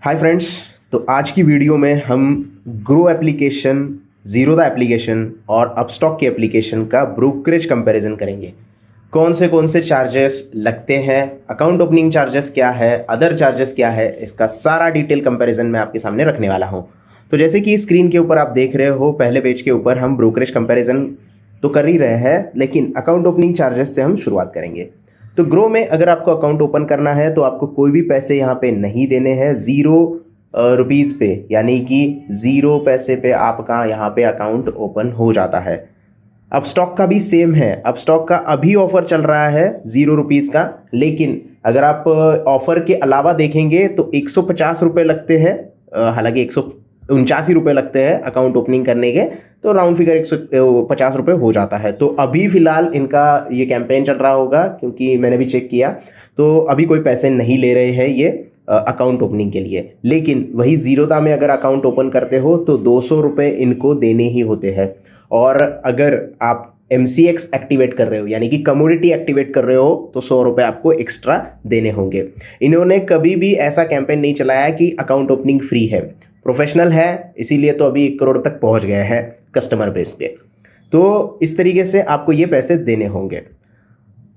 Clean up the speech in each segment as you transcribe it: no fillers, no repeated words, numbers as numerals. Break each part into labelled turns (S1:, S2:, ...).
S1: Hi friends. तो आज की वीडियो में हम ग्रो एप्लीकेशन, ज़ीरोधा एप्लीकेशन और अपस्टॉक की एप्लीकेशन का ब्रोकरेज कंपैरिजन करेंगे। कौन से चार्जेस लगते हैं, अकाउंट ओपनिंग चार्जेस क्या है, अदर चार्जेस क्या है, इसका सारा डिटेल कंपैरिजन मैं आपके सामने रखने वाला हूं। तो जैसे कि स्क्रीन के ऊपर आप देख रहे हो, पहले पेज के ऊपर हम ब्रोकरेज कंपैरिजन तो कर ही रहे हैं, लेकिन अकाउंट ओपनिंग चार्जेस से हम शुरुआत करेंगे। तो ग्रो में अगर आपको अकाउंट ओपन करना है तो आपको कोई भी पैसे यहाँ पे नहीं देने हैं, ज़ीरो रुपीज़ पे, यानी कि ज़ीरो पैसे पे आपका यहाँ पे अकाउंट ओपन हो जाता है। अपस्टॉक का भी सेम है। अपस्टॉक का अभी ऑफर चल रहा है ₹0 का, लेकिन अगर आप ऑफर के अलावा देखेंगे तो 150 रुपये लगते हैं। हालांकि 179 रुपये लगते हैं अकाउंट ओपनिंग करने के, तो राउंड फिगर 150 रुपये हो जाता है। तो अभी फिलहाल इनका ये कैंपेन चल रहा होगा, क्योंकि मैंने भी चेक किया तो अभी कोई पैसे नहीं ले रहे हैं ये अकाउंट ओपनिंग के लिए। लेकिन वही ज़ीरोधा में अगर अकाउंट ओपन करते हो तो 200 रुपये इनको देने ही होते हैं। और अगर आप MCX एक्टिवेट कर रहे हो, यानी कि कमोडिटी एक्टिवेट कर रहे हो, तो 100 रुपये आपको एक्स्ट्रा देने होंगे। इन्होंने कभी भी ऐसा कैंपेन नहीं चलाया कि अकाउंट ओपनिंग फ्री है। प्रोफेशनल है, इसीलिए तो अभी 1 करोड़ तक पहुंच गए हैं कस्टमर बेस पे। तो इस तरीके से आपको ये पैसे देने होंगे।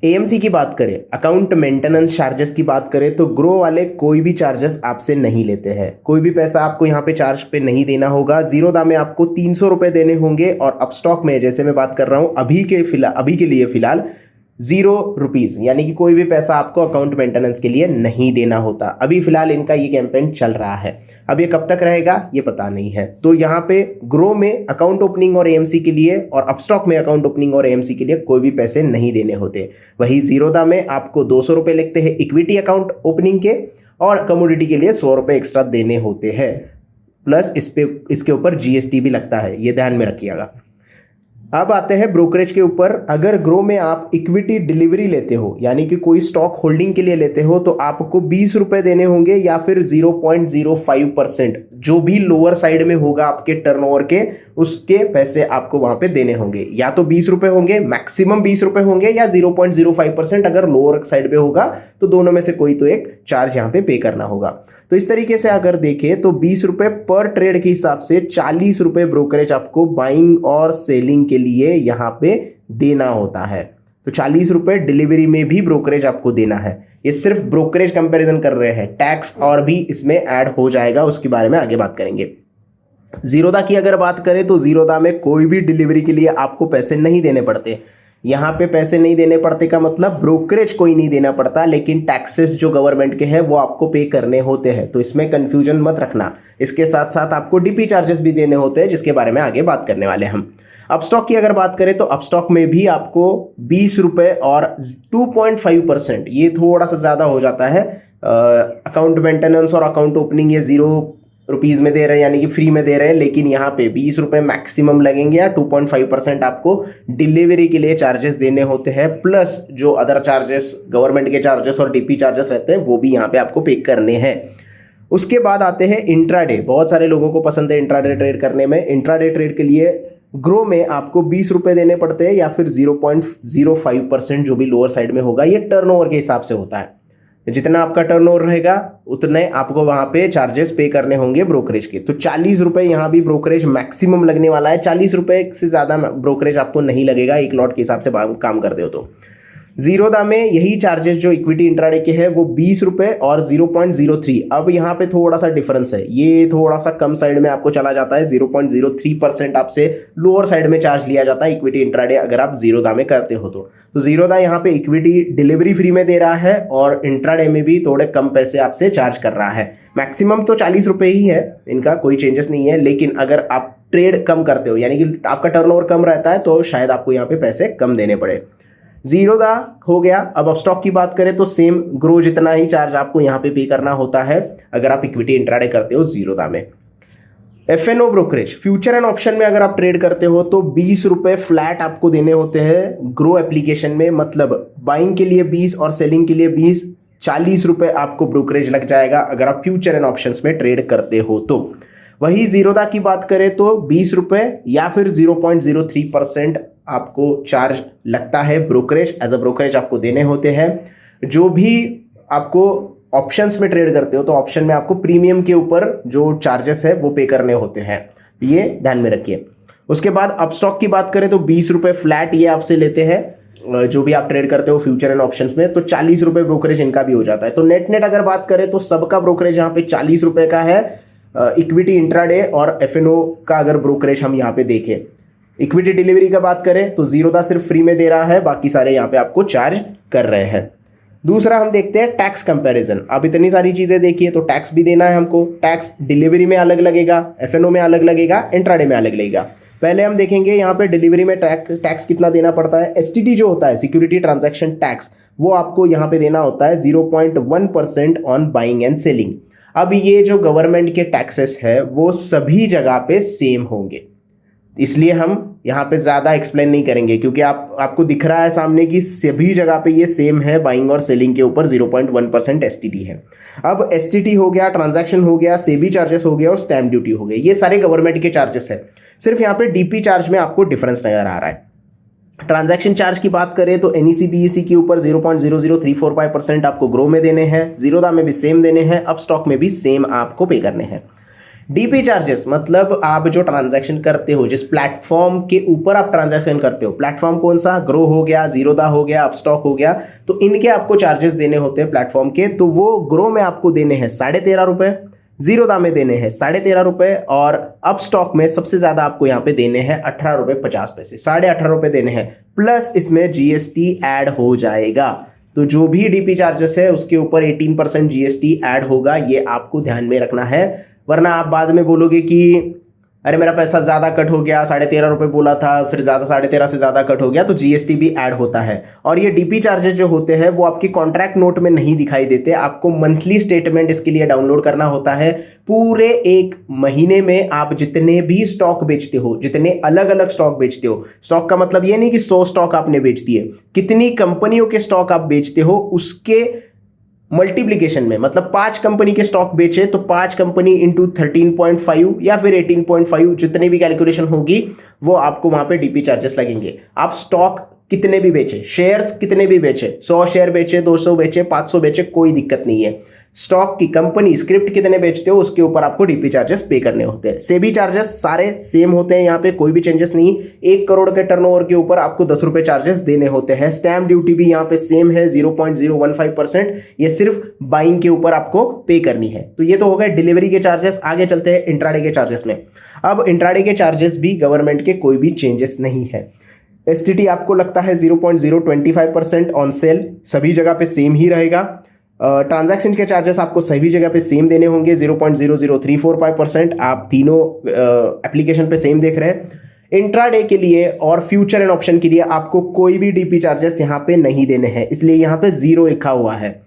S1: AMC की बात करें, अकाउंट मेंटेनेंस चार्जेस की बात करें, तो ग्रो वाले कोई भी चार्जेस आपसे नहीं लेते हैं। कोई भी पैसा आपको यहाँ पे चार्ज पे नहीं देना होगा। ज़ीरोधा में आपको 300 रुपये देने होंगे, और अपस्टॉक में जैसे मैं बात कर रहा हूँ अभी के लिए फिलहाल ₹0, यानी कि कोई भी पैसा आपको अकाउंट मेंटेनेंस के लिए नहीं देना होता। अभी फिलहाल इनका ये कैंपेन चल रहा है। अब ये कब तक रहेगा ये पता नहीं है। तो यहाँ पे ग्रो में अकाउंट ओपनिंग और AMC के लिए, और अपस्टॉक में अकाउंट ओपनिंग और AMC के लिए कोई भी पैसे नहीं देने होते। वही ज़ीरोधा में आपको 200 रुपये लगते हैं इक्विटी अकाउंट ओपनिंग के, और कमोडिटी के लिए 100 रुपये एक्स्ट्रा देने होते हैं। प्लस इसके ऊपर GST भी लगता है, ये ध्यान में रखिएगा। अब आते हैं ब्रोकरेज के ऊपर। अगर ग्रो में आप इक्विटी डिलीवरी लेते हो, यानी कि कोई स्टॉक होल्डिंग के लिए लेते हो, तो आपको 20 रुपये देने होंगे, या फिर 0.05%, जो भी लोअर साइड में होगा आपके टर्नओवर के, उसके पैसे आपको वहां पे देने होंगे। या तो 20 रुपये होंगे, मैक्सिमम 20 रुपये होंगे, या 0.05% अगर लोअर साइड पे होगा, तो दोनों में से कोई तो एक चार्ज यहाँ पे पे करना होगा। तो इस तरीके से अगर देखें तो 20 रुपये पर ट्रेड के हिसाब से 40 रुपये ब्रोकरेज आपको बाइंग और सेलिंग के लिए यहाँ पे देना होता है। तो 40 रुपये डिलीवरी में भी ब्रोकरेज आपको देना है। ये सिर्फ ब्रोकरेज कंपैरिजन कर रहे हैं, टैक्स और भी इसमें ऐड हो जाएगा, उसके बारे में आगे बात करेंगे। ज़ीरोधा की अगर बात करें तो ज़ीरोधा में कोई भी डिलीवरी के लिए आपको पैसे नहीं देने पड़ते। यहाँ पे पैसे नहीं देने पड़ते का मतलब ब्रोकरेज कोई नहीं देना पड़ता, लेकिन टैक्सेस जो गवर्नमेंट के हैं वो आपको पे करने होते हैं। तो इसमें कंफ्यूजन मत रखना। इसके साथ साथ आपको DP चार्जेस भी देने होते हैं, जिसके बारे में आगे बात करने वाले हम। अपस्टॉक की अगर बात करें तो अपस्टॉक में भी आपको 20 रुपये और 2.5%, ये थोड़ा सा ज़्यादा हो जाता है। अकाउंट मेंटेनेंस और अकाउंट ओपनिंग ये ₹0 में दे रहे हैं, यानी कि फ्री में दे रहे हैं, लेकिन यहाँ पे 20 रुपये मैक्सिमम लगेंगे, या 2.5% आपको डिलीवरी के लिए चार्जेस देने होते हैं। प्लस जो अदर चार्जेस, गवर्नमेंट के चार्जेस और DP चार्जेस रहते हैं, वो भी यहाँ पे आपको पे करने हैं। उसके बाद आते हैं इंट्राडे। बहुत सारे लोगों को पसंद है इंट्राडे ट्रेड करने में। इंट्राडे ट्रेड के लिए ग्रो में आपको 20 रुपये देने पड़ते हैं, या फिर 0.05%, जो भी लोअर साइड में होगा। ये टर्नओवर के हिसाब से होता है, जितना आपका टर्नओवर रहेगा उतने आपको वहां पे चार्जेस पे करने होंगे ब्रोकरेज के। तो 40 रुपये यहाँ भी ब्रोकरेज मैक्सिमम लगने वाला है। 40 रुपये से ज़्यादा ब्रोकरेज आपको नहीं लगेगा एक लॉट के हिसाब से काम करते हो तो। ज़ीरोधा में यही चार्जेस जो इक्विटी इंट्राडे के हैं वो 20 रुपये और 0.03। अब यहाँ पे थोड़ा सा डिफरेंस है, ये थोड़ा सा कम साइड में आपको चला जाता है। 0.03% आपसे लोअर साइड में चार्ज लिया जाता है इक्विटी इंट्राडे अगर आप ज़ीरोधा में करते हो तो ज़ीरोधा यहाँ पे इक्विटी डिलीवरी फ्री में दे रहा है, और इंट्राडे में भी थोड़े कम पैसे आपसे चार्ज कर रहा है। मैक्सिमम तो 40 रुपये ही है, इनका कोई चेंजेस नहीं है। लेकिन अगर आप ट्रेड कम करते हो, यानी कि आपका टर्नओवर कम रहता है, तो शायद आपको यहाँ पे पैसे कम देने पड़े। ज़ीरोधा हो गया। अब अपस्टॉक की बात करें तो सेम ग्रो जितना ही चार्ज आपको यहाँ पे करना होता है अगर आप इक्विटी इंट्राडे करते हो ज़ीरोधा में। FNO brokerage, future and option में अगर आप ट्रेड करते हो तो 20 रुपये फ्लैट आपको देने होते हैं ग्रो एप्लीकेशन में। मतलब बाइंग के लिए 20 और सेलिंग के लिए 20, 40 रुपये आपको ब्रोकरेज लग जाएगा अगर आप फ्यूचर एंड ऑप्शंस में ट्रेड करते हो तो। वही ज़ीरोधा की बात करें तो 20 रुपये या फिर 0.03% आपको चार्ज लगता है ब्रोकरेज, एज अ ब्रोकरेज आपको देने होते हैं। जो भी आपको ऑप्शंस में ट्रेड करते हो तो ऑप्शन में आपको प्रीमियम के ऊपर जो चार्जेस है वो पे करने होते हैं, ये ध्यान में रखिए। उसके बाद अपस्टॉक की बात करें तो 20 रुपये फ्लैट ये आपसे लेते हैं, जो भी आप ट्रेड करते हो फ्यूचर एंड ऑप्शंस में, तो 40 रुपये ब्रोकरेज इनका भी हो जाता है। तो नेट नेट अगर बात करें तो सबका ब्रोकरेज यहाँ पे 40 रुपये का है। इक्विटी इंट्राडे और एफएनओ का अगर ब्रोकरेज हम यहाँ पे देखें, इक्विटी डिलीवरी का बात करें तो जीरोधा सिर्फ फ्री में दे रहा है, बाकी सारे यहाँ पे आपको चार्ज कर रहे हैं। दूसरा हम देखते हैं टैक्स कंपैरिजन। अब इतनी सारी चीजें देखिए तो टैक्स भी देना है हमको। टैक्स डिलीवरी में अलग लगेगा, एफएनओ में अलग लगेगा, इंट्राडे में अलग लगेगा। पहले हम देखेंगे यहाँ पे डिलीवरी में टैक्स कितना देना पड़ता है। एसटीटी जो होता है, सिक्योरिटी ट्रांजैक्शन टैक्स, वो आपको यहाँ पे देना होता है 0.1% ऑन बाइंग एंड सेलिंग। अब ये जो गवर्नमेंट के टैक्सेस है वो सभी जगह पे सेम होंगे, इसलिए हम यहाँ पे ज़्यादा एक्सप्लेन नहीं करेंगे, क्योंकि आपको दिख रहा है सामने कि सभी जगह पे ये सेम है। बाइंग और सेलिंग के ऊपर 0.1% एसटीटी है। अब एसटीटी हो गया, ट्रांजैक्शन हो गया, सेबी चार्जेस हो गया और स्टैम्प ड्यूटी हो गई, ये सारे गवर्नमेंट के चार्जेस है। सिर्फ यहाँ पे डीपी चार्ज में आपको डिफरेंस नजर आ रहा है। ट्रांजैक्शन चार्ज की बात करें तो एनईसी बीईसी के ऊपर 0.00345% आपको ग्रो में देने हैं, जीरोधा में भी सेम देने हैं, अपस्टॉक में भी सेम आपको पे करने हैं। डीपी चार्जेस मतलब आप जो ट्रांजैक्शन करते हो, जिस प्लेटफॉर्म के ऊपर आप ट्रांजैक्शन करते हो, प्लेटफॉर्म कौन सा, ग्रो हो गया, जीरोधा हो गया, अपस्टॉक हो गया, तो इनके आपको चार्जेस देने होते हैं प्लेटफॉर्म के। तो वो ग्रो में आपको देने हैं 13.5 रुपये, जीरोधा में देने हैं 13.5 रुपये और अपस्टॉक में सबसे ज्यादा आपको यहाँ पे देने हैं 18 रुपये 50 पैसे, 18.5 रुपये देने हैं, प्लस इसमें जीएसटी ऐड हो जाएगा। तो जो भी डीपी चार्जेस है उसके ऊपर 18% जीएसटी ऐड होगा, ये आपको ध्यान में रखना है। वरना आप बाद में बोलोगे कि अरे मेरा पैसा ज़्यादा कट हो गया, 13.5 रुपये बोला था, फिर ज़्यादा 13.5 से ज़्यादा कट हो गया, तो जीएसटी भी ऐड होता है। और ये डीपी चार्जेस जो होते हैं वो आपकी कॉन्ट्रैक्ट नोट में नहीं दिखाई देते, आपको मंथली स्टेटमेंट इसके लिए डाउनलोड करना होता है। पूरे एक महीने में आप जितने भी स्टॉक बेचते हो, जितने अलग अलग स्टॉक बेचते हो, स्टॉक का मतलब ये नहीं कि 100 स्टॉक आपने बेच दिए, कितनी कंपनियों के स्टॉक आप बेचते हो उसके मल्टीप्लीकेशन में, मतलब 5 कंपनी के स्टॉक बेचे तो 5 कंपनी इंटू 13.5 या फिर 18.5, जितनी भी कैलकुलेशन होगी वो आपको वहां पे डीपी चार्जेस लगेंगे। आप स्टॉक कितने भी बेचे, शेयर्स कितने भी बेचे, 100 शेयर बेचे, 200 बेचे, 500 बेचे, कोई दिक्कत नहीं है। स्टॉक की कंपनी स्क्रिप्ट कितने बेचते हो उसके ऊपर आपको डीपी चार्जेस पे करने होते हैं। सेबी चार्जेस सारे सेम होते हैं, यहाँ पे कोई भी चेंजेस नहीं। 1 करोड़ के टर्नओवर के ऊपर आपको 10 रुपए चार्जेस देने होते हैं। स्टैम्प ड्यूटी भी यहाँ पे सेम है 0.015%, ये सिर्फ बाइंग के ऊपर आपको पे करनी है। तो ये तो हो गए डिलीवरी के चार्जेस। आगे चलते हैं इंट्राडे के चार्जेस में। अब इंट्राडे के चार्जेस भी गवर्नमेंट के कोई भी चेंजेस नहीं है। एसटीटी आपको लगता है 0.025% ऑन सेल, सभी जगह पे सेम ही रहेगा। ट्रांजैक्शन के चार्जेस आपको सभी जगह पे सेम देने होंगे 0.00345%, आप तीनों एप्लीकेशन पे सेम देख रहे हैं। इंट्राडे के लिए और फ्यूचर एंड ऑप्शन के लिए आपको कोई भी डीपी चार्जेस यहाँ पे नहीं देने हैं, इसलिए यहाँ पे 0 लिखा हुआ है।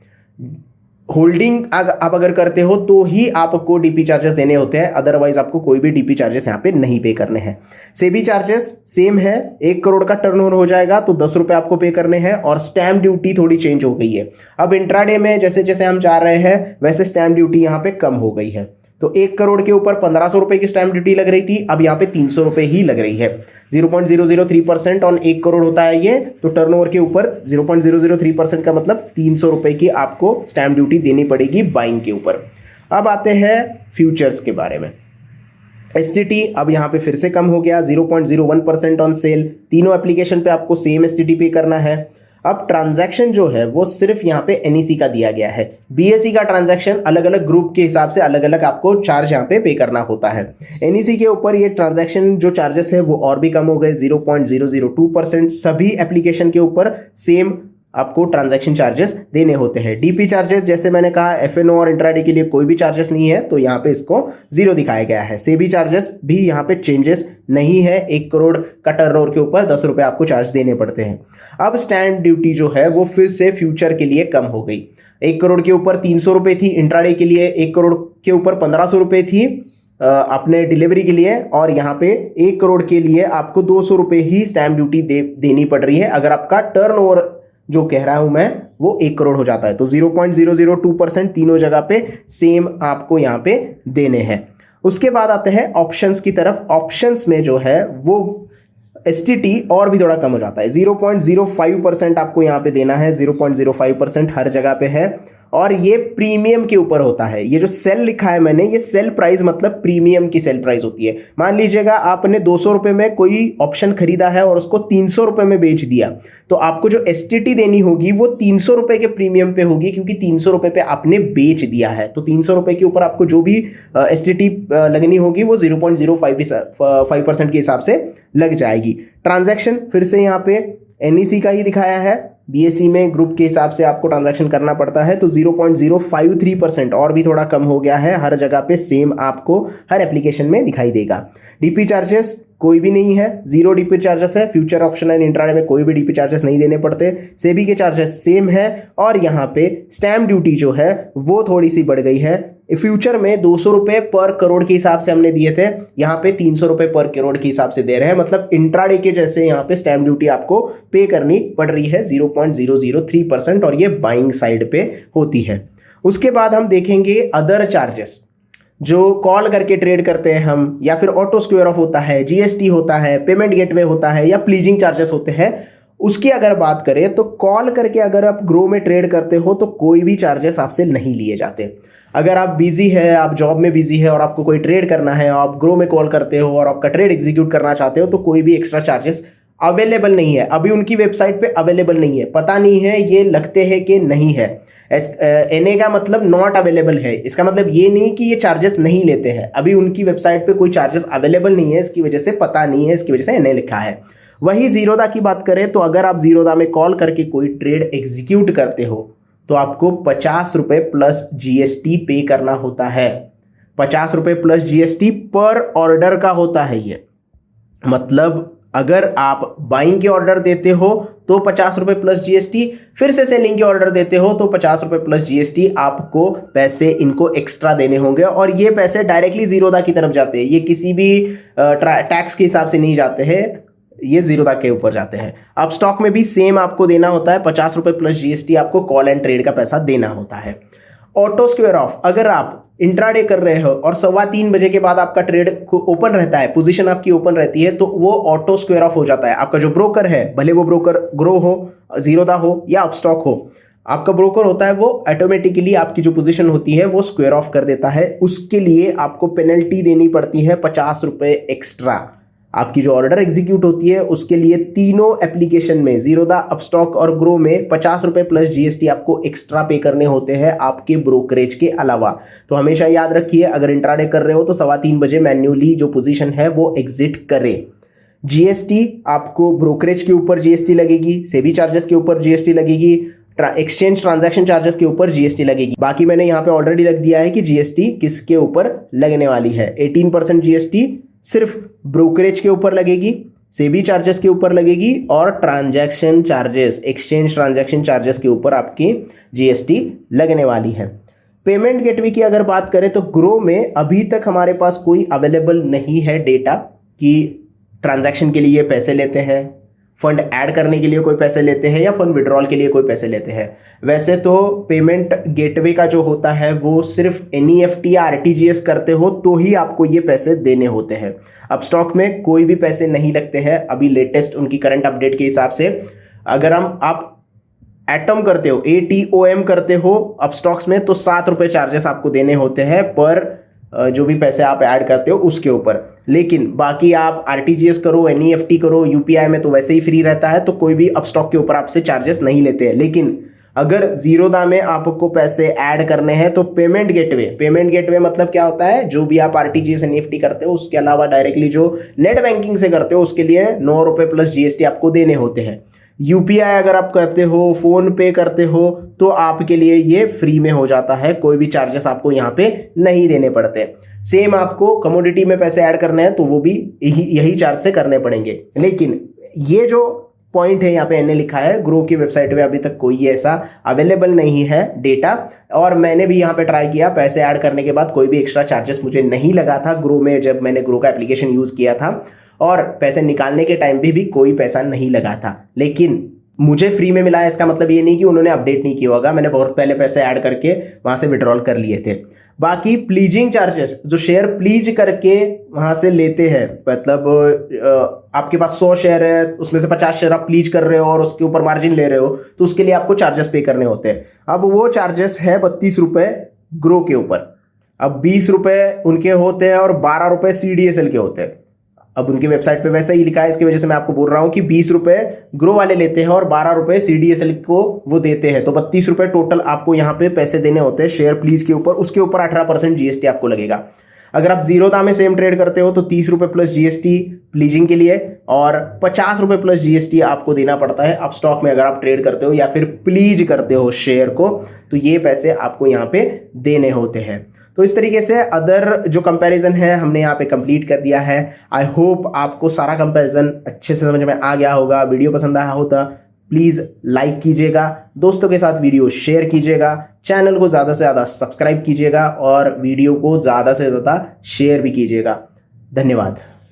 S1: होल्डिंग आप अगर करते हो तो ही आपको डीपी चार्जेस देने होते हैं, अदरवाइज आपको कोई भी डीपी चार्जेस यहाँ पे नहीं पे करने हैं। सेबी चार्जेस सेम है, 1 करोड़ का टर्नओवर हो जाएगा तो 10 रुपए आपको पे करने हैं। और स्टैम्प ड्यूटी थोड़ी चेंज हो गई है, अब इंट्राडे में जैसे जैसे हम जा रहे हैं वैसे स्टैम्प ड्यूटी यहाँ पे कम हो गई है। तो 1 करोड़ के ऊपर 1500 रुपए की स्टैम्प ड्यूटी लग रही थी, अब यहाँ पे 300 रुपए ही लग रही है। 0.003% ऑन 1 करोड़ होता है ये, तो टर्नओवर के ऊपर 0.003% का मतलब 300 रुपए की आपको स्टैम्प ड्यूटी देनी पड़ेगी बाइंग के ऊपर। अब आते हैं फ्यूचर्स के बारे में। एसटीटी अब यहाँ पे फिर से कम हो गया 0.01% ऑन सेल, तीनों एप्लीकेशन पे आपको सेम एसटीटी पे करना है। अब ट्रांजैक्शन जो है वो सिर्फ यहाँ पे एनईसी का दिया गया है, बीएसई का ट्रांजैक्शन अलग अलग ग्रुप के हिसाब से अलग अलग आपको चार्ज यहाँ पे करना होता है। एनईसी के ऊपर ये ट्रांजैक्शन जो चार्जेस है वो और भी कम हो गए 0.002%, सभी एप्लीकेशन के ऊपर सेम आपको ट्रांजैक्शन चार्जेस देने होते हैं। डीपी चार्जेस जैसे मैंने कहा एफएनओ और इंट्राडे के लिए कोई भी चार्जेस नहीं है, तो यहाँ पे इसको 0 दिखाया गया है। सेबी चार्जेस भी यहाँ पे चेंजेस नहीं है, 1 करोड़ का टर्नओवर के ऊपर 10 रुपए आपको चार्ज देने पड़ते हैं। अब स्टैम्प ड्यूटी जो है वो फिर से फ्यूचर के लिए कम हो गई, 1 करोड़ के ऊपर 300 रुपए थी, इंट्राडे के लिए 1 करोड़ के ऊपर 1500 रुपए थी अपने डिलीवरी के लिए, और यहाँ पे 1 करोड़ के लिए आपको 200 रुपए ही स्टैम्प ड्यूटी देनी पड़ रही है। अगर आपका टर्नओवर जो कह रहा हूं मैं वो 1 करोड़ हो जाता है, तो 0.002% तीनों जगह पे सेम आपको यहाँ पे देने हैं। उसके बाद आते हैं ऑप्शंस की तरफ। ऑप्शंस में जो है वो एसटीटी और भी थोड़ा कम हो जाता है, 0.05% आपको यहाँ पे देना है, 0.05% हर जगह पे है। और ये प्रीमियम के ऊपर होता है। ये जो सेल लिखा है मैंने, ये सेल प्राइस मतलब प्रीमियम की सेल प्राइस होती है। मान लीजिएगा आपने 200 रुपये में कोई ऑप्शन खरीदा है और उसको 300 रुपये में बेच दिया, तो आपको जो एसटीटी देनी होगी वो 300 रुपये के प्रीमियम पे होगी, क्योंकि 300 रुपये पे आपने बेच दिया है। तो 300 रुपये के ऊपर आपको जो भी एसटीटी लगनी होगी वो 0.05% के हिसाब से लग जाएगी। ट्रांजैक्शन फिर से यहाँ पे एनईसी का ही दिखाया है, बीएसई में ग्रुप के हिसाब से आपको ट्रांजैक्शन करना पड़ता है, तो 0.053% और भी थोड़ा कम हो गया है। हर जगह पे सेम आपको हर एप्लीकेशन में दिखाई देगा। डीपी चार्जेस कोई भी नहीं है, 0 डीपी चार्जेस है। फ्यूचर ऑप्शन एंड इंट्राडे में कोई भी डीपी चार्जेस नहीं देने पड़ते। सेबी के चार्जेस सेम है और यहाँ पे स्टैम्प ड्यूटी जो है वो थोड़ी सी बढ़ गई है। फ्यूचर में 200 रुपये पर करोड़ के हिसाब से हमने दिए थे, यहाँ पे 300 रुपये पर करोड़ के हिसाब से दे रहे हैं। मतलब इंट्राडे के जैसे यहाँ पे स्टैम्प ड्यूटी आपको पे करनी पड़ रही है 0.003%, और ये बाइंग साइड पे होती है। उसके बाद हम देखेंगे अदर चार्जेस, जो कॉल करके ट्रेड करते हैं हम, या फिर ऑटो स्क्वेयर ऑफ होता है, जीएसटी होता है, पेमेंट गेटवे होता है, या प्लीजिंग चार्जेस होते हैं। उसकी अगर बात करें तो कॉल करके अगर आप ग्रो में ट्रेड करते हो तो कोई भी चार्जेस आपसे नहीं लिए जाते। अगर आप बिजी है, आप जॉब में बिजी है और आपको कोई ट्रेड करना है, आप ग्रो में कॉल करते हो और आपका ट्रेड एग्जीक्यूट करना चाहते हो, तो कोई भी एक्स्ट्रा चार्जेस अवेलेबल नहीं है। अभी उनकी वेबसाइट पे अवेलेबल नहीं है, पता नहीं है ये लगते हैं कि नहीं है। एनए का मतलब नॉट अवेलेबल है, इसका मतलब ये नहीं कि ये चार्जेस नहीं लेते हैं। अभी उनकी वेबसाइट पे कोई चार्जेस अवेलेबल नहीं है, इसकी वजह से पता नहीं है, इसकी वजह से एनए लिखा है। वही जीरोदा की बात करें तो अगर आप जीरोदा में कॉल करके कोई ट्रेड एग्जीक्यूट करते हो तो आपको 50 रुपये प्लस जीएसटी पे करना होता है। 50 रुपये प्लस जीएसटी पर ऑर्डर का होता है ये। मतलब अगर आप बाइंग के ऑर्डर देते हो तो 50 रुपये प्लस जीएसटी, फिर से सेलिंग के ऑर्डर देते हो तो 50 रुपये प्लस जीएसटी आपको पैसे इनको एक्स्ट्रा देने होंगे, और ये पैसे डायरेक्टली जीरोदा की तरफ जाते हैं। ये किसी भी टैक्स के हिसाब से नहीं जाते हैं, ये जीरोदा के ऊपर जाते हैं। अब स्टॉक में भी सेम आपको देना होता है, 50 रुपये प्लस जीएसटी आपको कॉल एंड ट्रेड का पैसा देना होता है। ऑटो स्क्वेयर ऑफ, अगर आप इंट्राडे कर रहे हो और 3:15 बजे के बाद आपका ट्रेड ओपन रहता है, पोजीशन आपकी ओपन रहती है, तो वो ऑटो स्क्वेयर ऑफ हो जाता है। आपका जो ब्रोकर है, भले वो ब्रोकर ग्रो हो, जीरोदा हो या अपस्टॉक हो, आपका ब्रोकर होता है वो ऑटोमेटिकली आपकी जो पोजीशन होती है वो स्क्वेयर ऑफ कर देता है। उसके लिए आपको पेनल्टी देनी पड़ती है 50 रुपये एक्स्ट्रा। आपकी जो ऑर्डर एग्जीक्यूट होती है उसके लिए तीनों एप्लीकेशन में, जीरोदा, अपस्टॉक और ग्रो में 50 रुपये प्लस जीएसटी आपको एक्स्ट्रा पे करने होते हैं आपके ब्रोकरेज के अलावा। तो हमेशा याद रखिए, अगर इंट्राडे कर रहे हो तो 3:15 बजे मैन्युअली जो पोजीशन है वो एग्जिट करें। जीएसटी आपको ब्रोकरेज के ऊपर जीएसटी लगेगी, सेबी चार्जेस के ऊपर जीएसटी लगेगी, एक्सचेंज ट्रांजैक्शन चार्जेस के ऊपर जीएसटी लगेगी। बाकी मैंने यहाँ पे ऑलरेडी लग दिया है कि जीएसटी किसके ऊपर लगने वाली है। 18% जीएसटी सिर्फ ब्रोकरेज के ऊपर लगेगी, सेबी चार्जेस के ऊपर लगेगी, और transaction charges, exchange transaction charges के ऊपर आपकी जीएसटी लगने वाली है। पेमेंट गेटवे की अगर बात करें तो ग्रो में अभी तक हमारे पास कोई अवेलेबल नहीं है डेटा कि ट्रांजैक्शन के लिए पैसे लेते हैं, फंड ऐड करने के लिए कोई पैसे लेते हैं, या फंड विड्रॉल के लिए कोई पैसे लेते हैं। वैसे तो पेमेंट गेटवे का जो होता है वो सिर्फ एनईएफटी या आरटीजीएस करते हो तो ही आपको ये पैसे देने होते हैं। अब स्टॉक में कोई भी पैसे नहीं लगते हैं अभी लेटेस्ट उनकी करंट अपडेट के हिसाब से। अगर आप एटम करते हो, ATOM करते हो अब स्टॉक्स में, तो 7 रुपये चार्जेस आपको देने होते हैं पर जो भी पैसे आप ऐड करते हो उसके ऊपर। लेकिन बाकी आप आरटीजीएस करो, एनईएफटी करो, यूपीआई में तो वैसे ही फ्री रहता है, तो कोई भी अपस्टॉक के ऊपर आपसे चार्जेस नहीं लेते हैं। लेकिन अगर जीरोदा में आपको पैसे ऐड करने हैं तो पेमेंट गेटवे मतलब क्या होता है, जो भी आप आरटीजीएस एनईएफटी करते हो उसके अलावा डायरेक्टली जो नेट बैंकिंग से करते हो उसके लिए 9 रुपये प्लस जीएसटी आपको देने होते हैं। यूपीआई अगर आप करते हो, फोन पे करते हो, तो आपके लिए ये फ्री में हो जाता है, कोई भी चार्जेस आपको यहाँ पे नहीं देने पड़ते। सेम आपको कमोडिटी में पैसे ऐड करने हैं तो वो भी यही चार्ज से करने पड़ेंगे। लेकिन ये जो पॉइंट है यहाँ पे एनए लिखा है, ग्रो की वेबसाइट पे अभी तक कोई ऐसा अवेलेबल नहीं है डेटा, और मैंने भी यहाँ पे ट्राई किया, पैसे ऐड करने के बाद कोई भी एक्स्ट्रा चार्जेस मुझे नहीं लगा था ग्रो में जब मैंने ग्रो का एप्लीकेशन यूज़ किया था, और पैसे निकालने के टाइम पे भी कोई पैसा नहीं लगा था। लेकिन मुझे फ्री में मिला है, इसका मतलब ये नहीं कि उन्होंने अपडेट नहीं किया होगा, मैंने बहुत पहले पैसे ऐड करके वहाँ से विड्रॉल कर लिए थे। बाकी प्लीजिंग चार्जेस, जो शेयर प्लीज करके वहां से लेते हैं, मतलब आपके पास 100 शेयर है, उसमें से 50 शेयर आप प्लीज कर रहे हो और उसके ऊपर मार्जिन ले रहे हो, तो उसके लिए आपको चार्जेस पे करने होते हैं। अब वो चार्जेस है 32 रुपए ग्रो के ऊपर। अब 20 रुपए उनके होते हैं और 12 रुपए CDSL के होते हैं। अब उनकी वेबसाइट पे वैसा ही लिखा है, इसकी वजह से मैं आपको बोल रहा हूं कि 20 रुपए ग्रो वाले लेते हैं और 12 रुपए CDSL को वो देते हैं, तो 32 रुपए टोटल आपको यहाँ पे पैसे देने होते हैं शेयर प्लीज के ऊपर। उसके ऊपर 18% GST आपको लगेगा। अगर आप जीरोधा में सेम ट्रेड करते हो तो 30 रुपए प्लस GST प्लीजिंग के लिए, और 50 रुपए प्लस GST आपको देना पड़ता है अपस्टॉक में अगर आप ट्रेड करते हो या फिर प्लीज करते हो शेयर को, तो ये पैसे आपको यहाँ पे देने होते हैं। तो इस तरीके से अदर जो कंपैरिजन है हमने यहाँ पे कंप्लीट कर दिया है। आई होप आपको सारा कंपैरिजन अच्छे से समझ में आ गया होगा। वीडियो पसंद आया हो तो प्लीज़ लाइक कीजिएगा, दोस्तों के साथ वीडियो शेयर कीजिएगा, चैनल को ज़्यादा से ज़्यादा सब्सक्राइब कीजिएगा और वीडियो को ज़्यादा से ज़्यादा शेयर भी कीजिएगा। धन्यवाद।